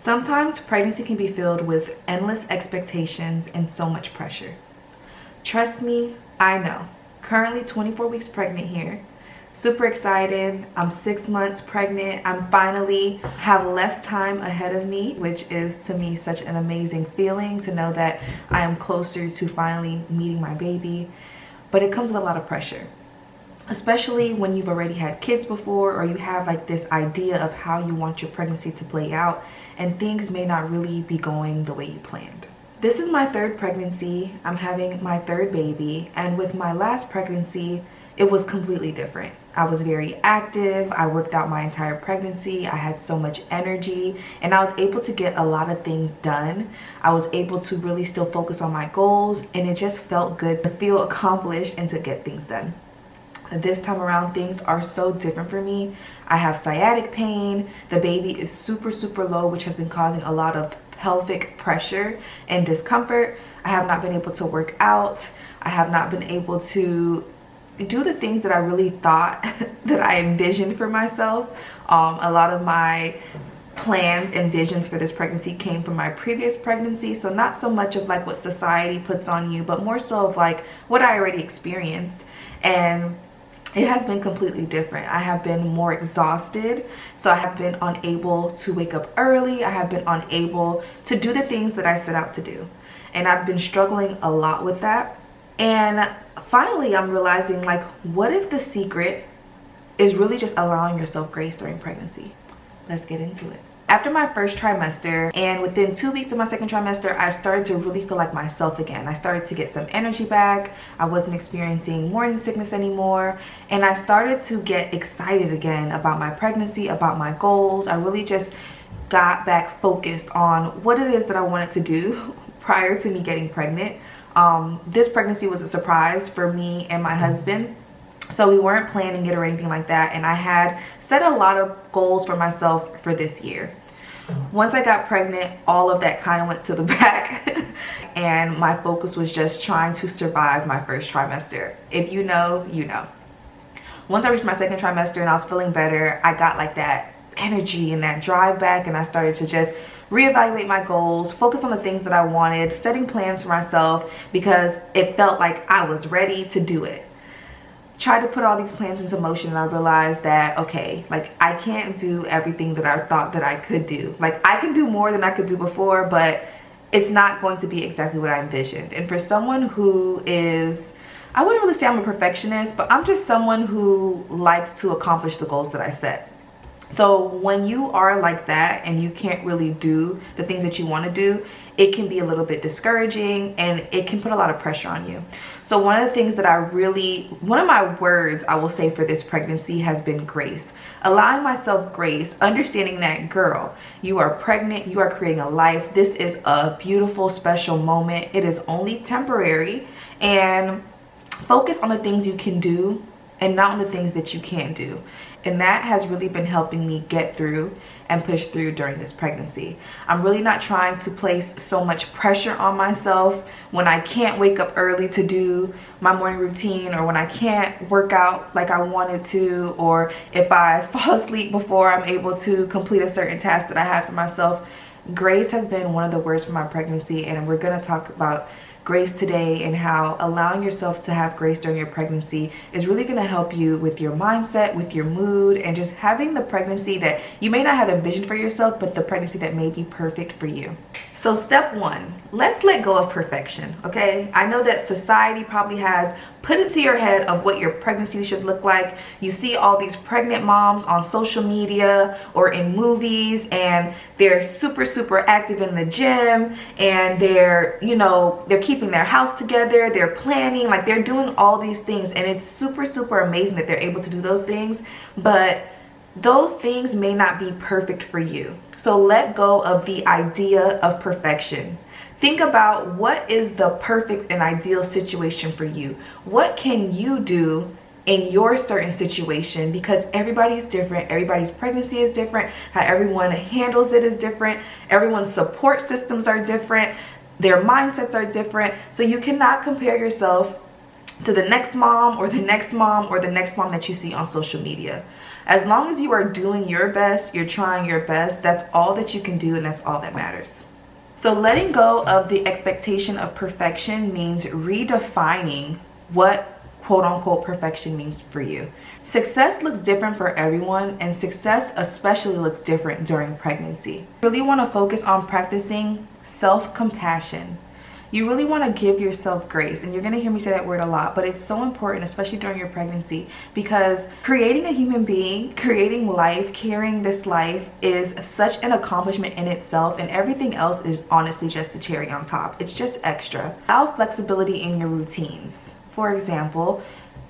Sometimes pregnancy can be filled with endless expectations and so much pressure. Trust me, I know. Currently 24 weeks pregnant here. Super excited. I'm 6 months pregnant. I'm finally have less time ahead of me, which is to me such an amazing feeling to know that I am closer to finally meeting my baby. But it comes with a lot of pressure, especially when you've already had kids before, or you have like this idea of how you want your pregnancy to play out and things may not really be going the way you planned. This is my third pregnancy. I'm having my third baby, and with my last pregnancy, it was completely different. I was very active. I worked out my entire pregnancy. I had so much energy and I was able to get a lot of things done. I was able to really still focus on my goals, and it just felt good to feel accomplished and to get things done. This time around, things are so different for me. I have sciatic pain. The baby is super low, which has been causing a lot of pelvic pressure and discomfort. I have not been able to work out. I have not been able to do the things that I really thought that I envisioned for myself. A lot of my plans and visions for this pregnancy came from my previous pregnancy, so not so much of like what society puts on you, but more so of like what I already experienced. And it has been completely different. I have been more exhausted, so I have been unable to wake up early. I have been unable to do the things that I set out to do, and I've been struggling a lot with that. And finally, I'm realizing, like, what if the secret is really just allowing yourself grace during pregnancy? Let's get into it. After my first trimester, and within 2 weeks of my second trimester, I started to really feel like myself again. I started to get some energy back. I wasn't experiencing morning sickness anymore. And I started to get excited again about my pregnancy, about my goals. I really just got back focused on what it is that I wanted to do prior to me getting pregnant. This pregnancy was a surprise for me and my husband. So we weren't planning it or anything like that. And I had set a lot of goals for myself for this year. Once I got pregnant, all of that kind of went to the back. And my focus was just trying to survive my first trimester. If you know, you know. Once I reached my second trimester and I was feeling better, I got like that energy and that drive back, and I started to just reevaluate my goals, focus on the things that I wanted, setting plans for myself because it felt like I was ready to do it. Tried to put all these plans into motion, and I realized that, okay, like I can't do everything that I thought that I could do. Like I can do more than I could do before, but it's not going to be exactly what I envisioned. And for someone who is, I wouldn't really say I'm a perfectionist, but I'm just someone who likes to accomplish the goals that I set. So when you are like that and you can't really do the things that you want to do, it can be a little bit discouraging and it can put a lot of pressure on you. So one of the things that one of my words I will say for this pregnancy has been grace. Allowing myself grace, understanding that, girl, you are pregnant, you are creating a life. This is a beautiful, special moment. It is only temporary, and focus on the things you can do and not on the things that you can't do. And that has really been helping me get through and push through during this pregnancy. I'm really not trying to place so much pressure on myself when I can't wake up early to do my morning routine, or when I can't work out like I wanted to, or if I fall asleep before I'm able to complete a certain task that I have for myself. Grace has been one of the words for my pregnancy, and we're going to talk about grace today and how allowing yourself to have grace during your pregnancy is really going to help you with your mindset, with your mood, and just having the pregnancy that you may not have envisioned for yourself, but the pregnancy that may be perfect for you. So step one, let's let go of perfection, okay? I know that society probably has put into your head of what your pregnancy should look like. You see all these pregnant moms on social media or in movies, and they're super active in the gym, and they're keeping their house together, they're planning, like they're doing all these things, and it's super amazing that they're able to do those things, but those things may not be perfect for you. So let go of the idea of perfection. Think about what is the perfect and ideal situation for you. What can you do in your certain situation? Because everybody's different. Everybody's pregnancy is different. How everyone handles it is different. Everyone's support systems are different. Their mindsets are different. So you cannot compare yourself to the next mom or the next mom or the next mom that you see on social media. As long as you are doing your best, you're trying your best, that's all that you can do, and that's all that matters. So letting go of the expectation of perfection means redefining what quote unquote perfection means for you. Success looks different for everyone, and success especially looks different during pregnancy. You really want to focus on practicing self-compassion. You really want to give yourself grace, and you're going to hear me say that word a lot, but it's so important, especially during your pregnancy, because creating a human being, creating life, carrying this life is such an accomplishment in itself, and everything else is honestly just the cherry on top. It's just extra. Allow flexibility in your routines. For example,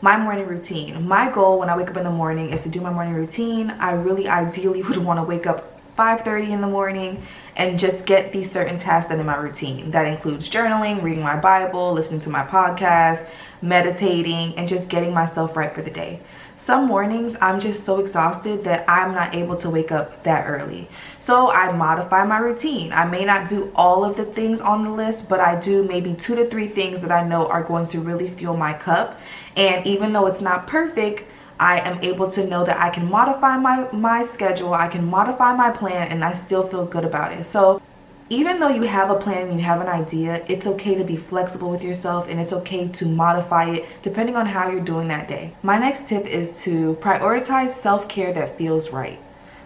my morning routine. My goal when I wake up in the morning is to do my morning routine. I really ideally would want to wake up 5:30 in the morning and just get these certain tasks done in my routine. That includes journaling, reading my Bible, listening to my podcast, meditating, and just getting myself right for the day. Some mornings I'm just so exhausted that I'm not able to wake up that early. So I modify my routine. I may not do all of the things on the list, but I do maybe 2 to 3 things that I know are going to really fuel my cup. And even though it's not perfect, I am able to know that I can modify my schedule, I can modify my plan, and I still feel good about it. So even though you have a plan and you have an idea, it's okay to be flexible with yourself, and it's okay to modify it depending on how you're doing that day. My next tip is to prioritize self-care that feels right.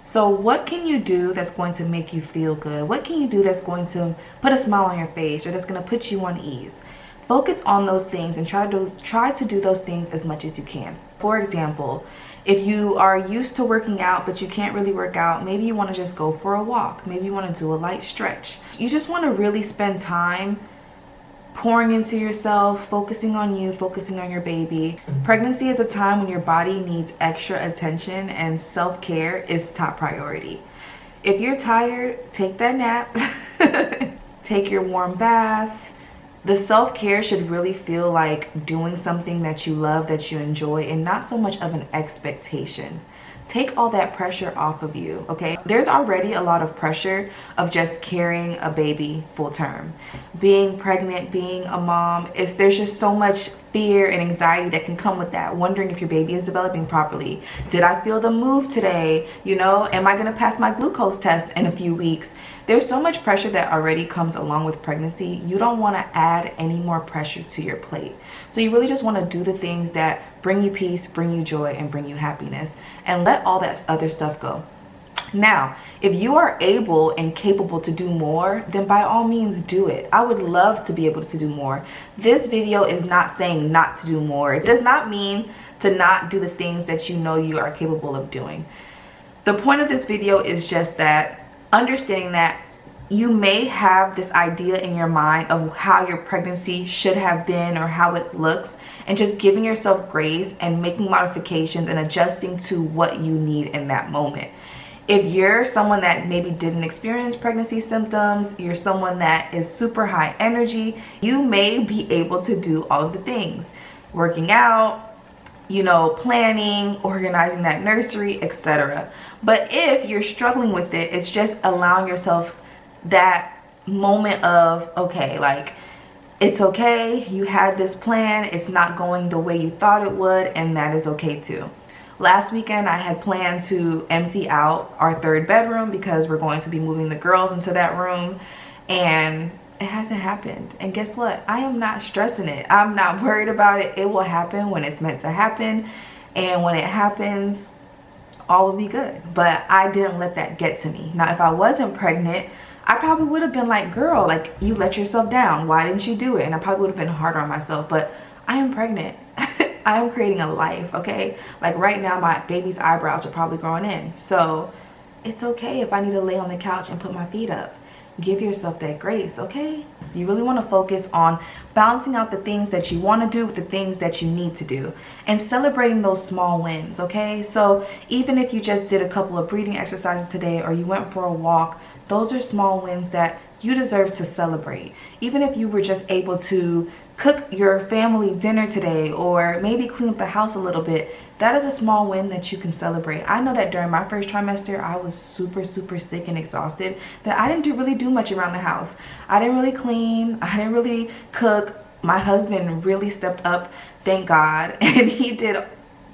So what can you do that's going to make you feel good? What can you do that's going to put a smile on your face, or that's going to put you on ease? Focus on those things and try to do those things as much as you can. For example, if you are used to working out but you can't really work out, maybe you want to just go for a walk. Maybe you want to do a light stretch. You just want to really spend time pouring into yourself, focusing on you, focusing on your baby. Pregnancy is a time when your body needs extra attention, and self-care is top priority. If you're tired, take that nap. Take your warm bath. The self-care should really feel like doing something that you love, that you enjoy, and not so much of an expectation. Take all that pressure off of you, okay? There's already a lot of pressure of just carrying a baby full term. Being pregnant, being a mom, there's just so much fear and anxiety that can come with that. Wondering if your baby is developing properly. Did I feel the move today? You know, am I gonna pass my glucose test in a few weeks? There's so much pressure that already comes along with pregnancy. You don't want to add any more pressure to your plate. So you really just want to do the things that bring you peace, bring you joy, and bring you happiness, and let all that other stuff go. Now, if you are able and capable to do more, then by all means do it. I would love to be able to do more. This video is not saying not to do more. It does not mean to not do the things that you know you are capable of doing. The point of this video is just that understanding that you may have this idea in your mind of how your pregnancy should have been or how it looks, and just giving yourself grace and making modifications and adjusting to what you need in that moment. If you're someone that maybe didn't experience pregnancy symptoms, you're someone that is super high energy, you may be able to do all of the things. Working out, you know, planning, organizing that nursery, etc. But if you're struggling with it, it's just allowing yourself that moment of, okay, like, it's okay, you had this plan, it's not going the way you thought it would, and that is okay too. Last weekend, I had planned to empty out our 3rd bedroom because we're going to be moving the girls into that room, and it hasn't happened. And guess what? I am not stressing it. I'm not worried about it. It will happen when it's meant to happen. And when it happens, all will be good. But I didn't let that get to me. Now, if I wasn't pregnant, I probably would have been like, girl, like, you let yourself down. Why didn't you do it? And I probably would have been harder on myself. But I am pregnant. I am creating a life, okay? Like right now, my baby's eyebrows are probably growing in. So it's okay if I need to lay on the couch and put my feet up. Give yourself that grace, okay? So you really want to focus on balancing out the things that you want to do with the things that you need to do, and celebrating those small wins, okay? So even if you just did a couple of breathing exercises today, or you went for a walk, those are small wins that you deserve to celebrate. Even if you were just able to cook your family dinner today, or maybe clean up the house a little bit, that is a small win that you can celebrate. I know that during my first trimester, I was super sick and exhausted, that I didn't really do much around the house. I didn't really clean, I didn't really cook. My husband really stepped up, thank God, and he did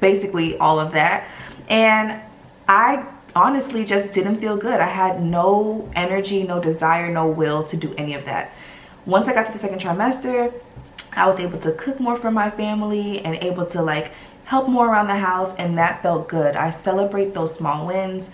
basically all of that. And I honestly just didn't feel good. I had no energy, no desire, no will to do any of that. Once I got to the second trimester, I was able to cook more for my family and able to like help more around the house, and that felt good. I celebrate those small wins,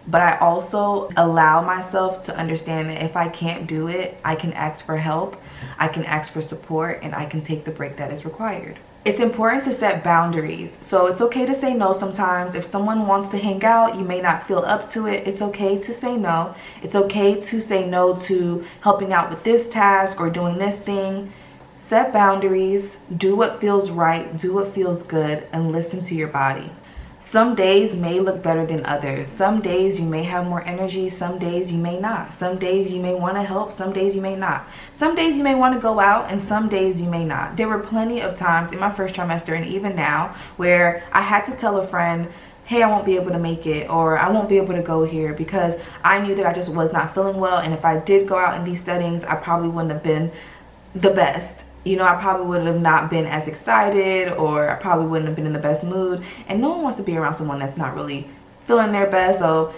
but I also allow myself to understand that if I can't do it, I can ask for help, I can ask for support, and I can take the break that is required. It's important to set boundaries. So it's okay to say no sometimes. If someone wants to hang out, you may not feel up to it. It's okay to say no. It's okay to say no to helping out with this task or doing this thing. Set boundaries, do what feels right, do what feels good, and listen to your body. Some days may look better than others. Some days you may have more energy, some days you may not. Some days you may want to help, some days you may not. Some days you may want to go out, and some days you may not. There were plenty of times in my first trimester and even now where I had to tell a friend, hey, I won't be able to make it, or I won't be able to go here, because I knew that I just was not feeling well, and if I did go out in these settings, I probably wouldn't have been the best. You know, I probably would have not been as excited, or I probably wouldn't have been in the best mood. And no one wants to be around someone that's not really feeling their best. So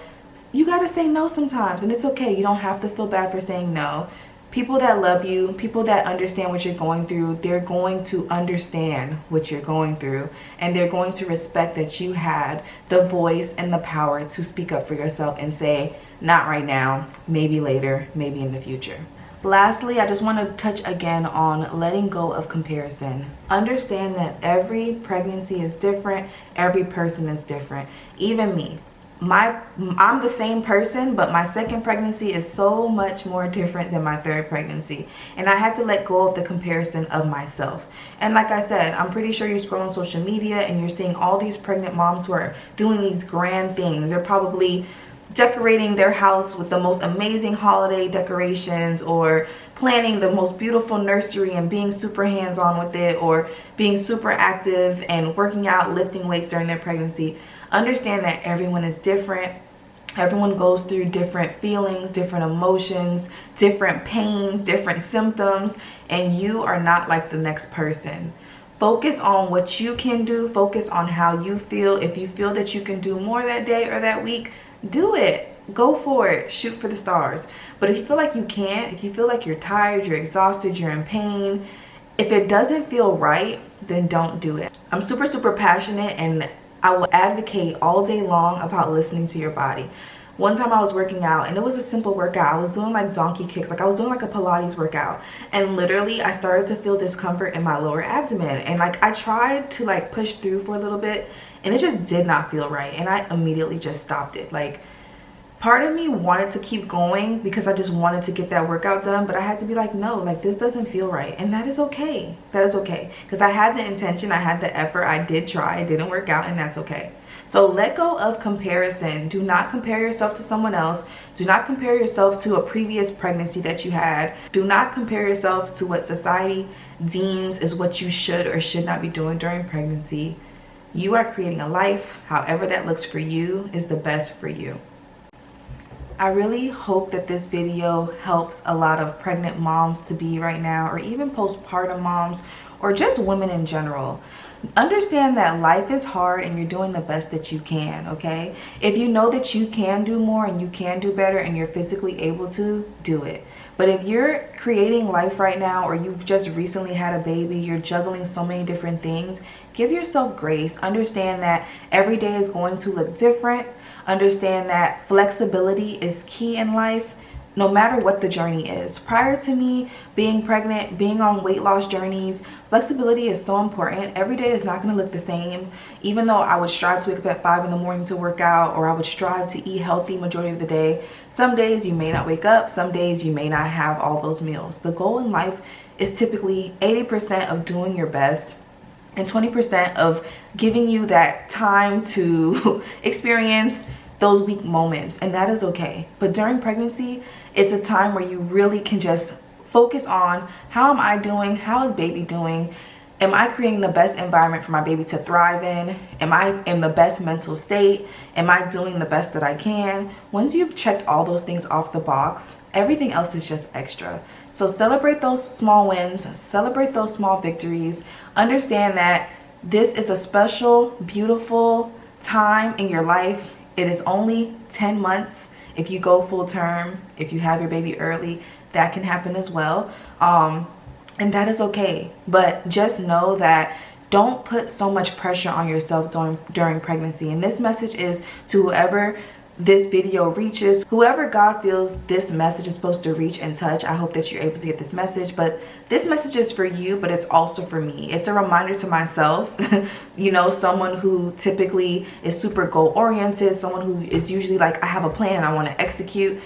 you got to say no sometimes, and it's okay. You don't have to feel bad for saying no. People that love you, people that understand what you're going through, they're going to understand what you're going through, and they're going to respect that you had the voice and the power to speak up for yourself and say, not right now, maybe later, maybe in the future. Lastly, I just want to touch again on letting go of comparison. Understand that every pregnancy is different, every person is different. Even me. I'm the same person, but my second pregnancy is so much more different than my third pregnancy. And I had to let go of the comparison of myself. And like I said, I'm pretty sure you scroll on social media and you're seeing all these pregnant moms who are doing these grand things. They're probably decorating their house with the most amazing holiday decorations, or planning the most beautiful nursery and being super hands-on with it, or being super active and working out, lifting weights during their pregnancy. Understand that everyone is different. Everyone goes through different feelings, different emotions, different pains, different symptoms, and you are not like the next person. Focus on what you can do. Focus on how you feel. If you feel that you can do more that day or that week, do it. Go for it. Shoot for the stars. But if you feel like you can't, if you feel like you're tired, you're exhausted, you're in pain, if it doesn't feel right, then don't do it. I'm super passionate, and I will advocate all day long about listening to your body. One time I was working out, and it was a simple workout. I was doing like donkey kicks, like I was doing like a Pilates workout, and literally I started to feel discomfort in my lower abdomen, and like I tried to like push through for a little bit, and it just did not feel right, and I immediately just stopped it. Like, part of me wanted to keep going because I just wanted to get that workout done, but I had to be like, no, like this doesn't feel right. And that is okay. That is okay, because I had the intention, I had the effort, I did try, it didn't work out, and that's okay. So let go of comparison. Do not compare yourself to someone else. Do not compare yourself to a previous pregnancy that you had. Do not compare yourself to what society deems is what you should or should not be doing during pregnancy. You are creating a life. However that looks for you is the best for you. I really hope that this video helps a lot of pregnant moms to be right now, or even postpartum moms, or just women in general. Understand that life is hard and you're doing the best that you can, okay? If you know that you can do more and you can do better and you're physically able to, do it. But if you're creating life right now, or you've just recently had a baby, you're juggling so many different things, give yourself grace. Understand that every day is going to look different. Understand that flexibility is key in life, no matter what the journey is. Prior to me being pregnant, being on weight loss journeys, flexibility is so important. Every day is not going to look the same. Even though I would strive to wake up at 5 in the morning to work out, or I would strive to eat healthy majority of the day, some days you may not wake up, some days you may not have all those meals. The goal in life is typically 80% of doing your best and 20% of giving you that time to experience those weak moments, and that is okay. But during pregnancy, it's a time where you really can just focus on, how am I doing? How is baby doing? Am I creating the best environment for my baby to thrive in? Am I in the best mental state? Am I doing the best that I can? Once you've checked all those things off the box, everything else is just extra. So celebrate those small wins, celebrate those small victories. Understand that this is a special, beautiful time in your life. It is only 10 months. If you go full term, if you have your baby early, that can happen as well. And that is okay. But just know that don't put so much pressure on yourself during pregnancy. And this message is to whoever this video reaches, whoever God feels this message is supposed to reach and touch. I hope that you're able to get this message, but this message is for you, but it's also for me. It's a reminder to myself, you know, someone who typically is super goal oriented, someone who is usually like, I have a plan and I want to execute.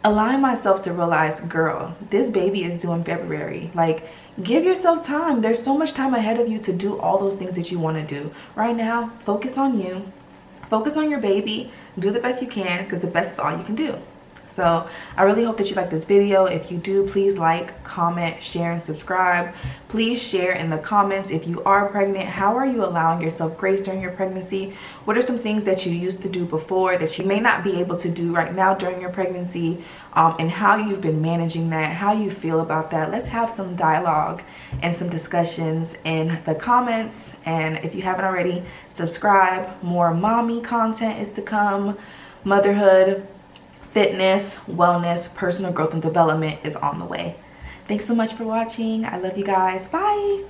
Allowing myself to realize, girl, this baby is due in February. Like, give yourself time. There's so much time ahead of you to do all those things that you want to do. Right now, focus on you. Focus on your baby. Do the best you can, because the best is all you can do. So I really hope that you like this video. If you do, please like, comment, share, and subscribe. Please share in the comments if you are pregnant. How are you allowing yourself grace during your pregnancy? What are some things that you used to do before that you may not be able to do right now during your pregnancy, and how you've been managing that, how you feel about that? Let's have some dialogue and some discussions in the comments. And if you haven't already, subscribe. More mommy content is to come. Motherhood, fitness, wellness, personal growth and development is on the way. Thanks so much for watching. I love you guys. Bye.